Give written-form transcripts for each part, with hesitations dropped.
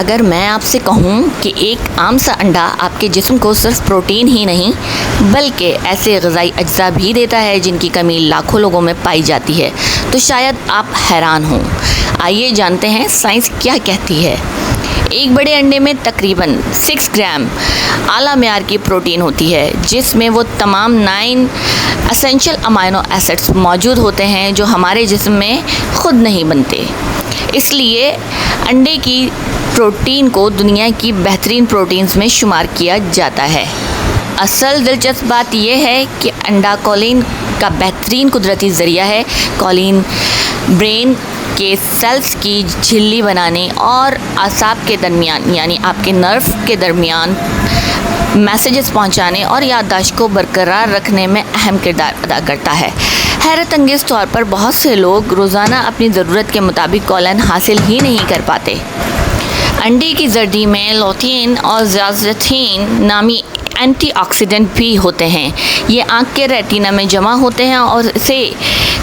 अगर मैं आपसे कहूँ कि एक आम सा अंडा आपके जिस्म को सिर्फ प्रोटीन ही नहीं बल्कि ऐसे ग़िज़ाई अज्जा भी देता है जिनकी कमी लाखों लोगों में पाई जाती है, तो शायद आप हैरान हों। आइए जानते हैं साइंस क्या कहती है। एक बड़े अंडे में तकरीबन 6 ग्राम आला मेयार की प्रोटीन होती है, जिसमें वो तमाम 9 एसेंशियल अमाइनो एसिड्स मौजूद होते हैं जो हमारे जिस्म में ख़ुद नहीं बनते। इसलिए अंडे की प्रोटीन को दुनिया की बेहतरीन प्रोटीन्स में शुमार किया जाता है। असल दिलचस्प बात यह है कि अंडा कॉलिन का बेहतरीन कुदरती ज़रिया है। कॉलिन ब्रेन के सेल्स की झिल्ली बनाने और आसाब के दरमियान यानी आपके नर्व के दरमियान मैसेजेस पहुंचाने और याददाश्त को बरकरार रखने में अहम किरदार अदा करता है। हैरत अंगेज़ तौर पर बहुत से लोग रोज़ाना अपनी ज़रूरत के मुताबिक कॉलिन हासिल ही नहीं कर पाते। अंडे की जर्दी में लुटीन और ज़ियाज़ेथिन नामी एंटीऑक्सीडेंट भी होते हैं। ये आँख के रेटिना में जमा होते हैं और इसे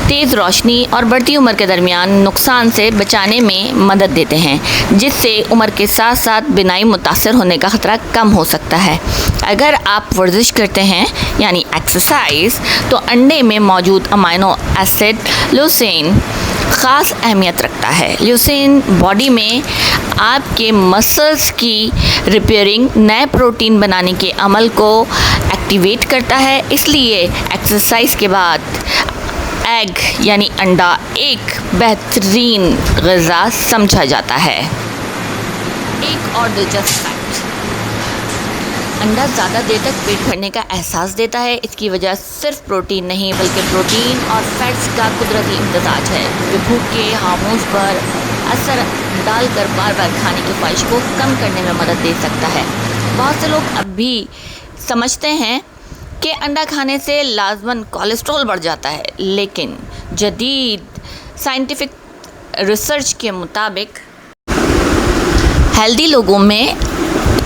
तेज़ रोशनी और बढ़ती उम्र के दरमियान नुकसान से बचाने में मदद देते हैं, जिससे उम्र के साथ साथ बिनाई मुतासर होने का ख़तरा कम हो सकता है। अगर आप वर्जिश करते हैं यानी एक्सरसाइज, तो अंडे में मौजूद अमाइनो एसिड ल्यूसीन ख़ास अहमियत रखता है। ल्यूसीन बॉडी में आपके मसल्स की रिपेयरिंग, नए प्रोटीन बनाने के अमल को एक्टिवेट करता है। इसलिए एक्सरसाइज के बाद एग यानी अंडा एक बेहतरीन ग़िज़ा समझा जाता है। एक और दिलचस्प फैक्ट, अंडा ज़्यादा देर तक पेट भरने का एहसास देता है। इसकी वजह सिर्फ प्रोटीन नहीं बल्कि प्रोटीन और फैट्स का कुदरती इम्तज़ाज है, जो भूख के हार्मोन्स पर असर डालकर बार बार खाने की ख्वाहिश को कम करने में मदद दे सकता है। बहुत से लोग अब भी समझते हैं कि अंडा खाने से लाजमन कोलेस्ट्रॉल बढ़ जाता है, लेकिन जदीद साइंटिफिक रिसर्च के मुताबिक हेल्दी लोगों में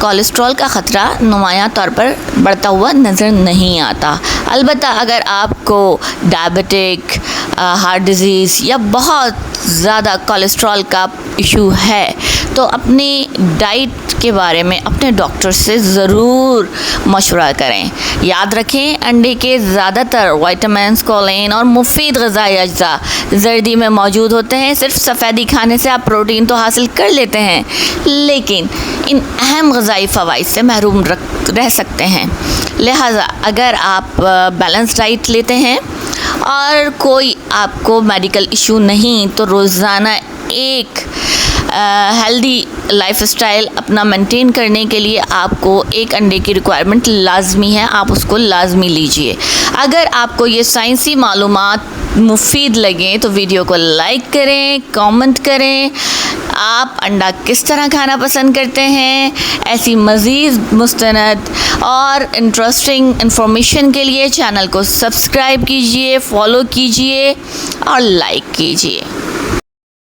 कोलेस्ट्रॉल का ख़तरा नुमायां तौर पर बढ़ता हुआ नज़र नहीं आता। अलबत्ता अगर आपको डायबिटिक, हार्ट डिज़ीज़ या बहुत ज़्यादा कोलेस्ट्रॉल का इशू है, तो अपनी डाइट के बारे में अपने डॉक्टर से ज़रूर मशवरा करें। याद रखें, अंडे के ज़्यादातर विटामिन्स, कॉलिन और मुफीद ग़िज़ाई अज्जा जर्दी में मौजूद होते हैं। सिर्फ सफ़ेदी खाने से आप प्रोटीन तो हासिल कर लेते हैं, लेकिन इन अहम ग़िज़ाई फ़वाइद से महरूम रह सकते हैं। लिहाजा अगर आप बैलेंस डाइट लेते हैं और कोई आपको मेडिकल इशू नहीं, तो रोज़ाना एक हेल्दी लाइफस्टाइल अपना मेंटेन करने के लिए आपको एक अंडे की रिक्वायरमेंट लाजमी है, आप उसको लाजमी लीजिए। अगर आपको ये साइंसी मालूमात मुफीद लगें तो वीडियो को लाइक करें, कमेंट करें। आप अंडा किस तरह खाना पसंद करते हैं? ऐसी मज़ीद मुस्तनद और इंटरेस्टिंग इन्फॉर्मेशन के लिए चैनल को सब्सक्राइब कीजिए, फॉलो कीजिए और लाइक कीजिए।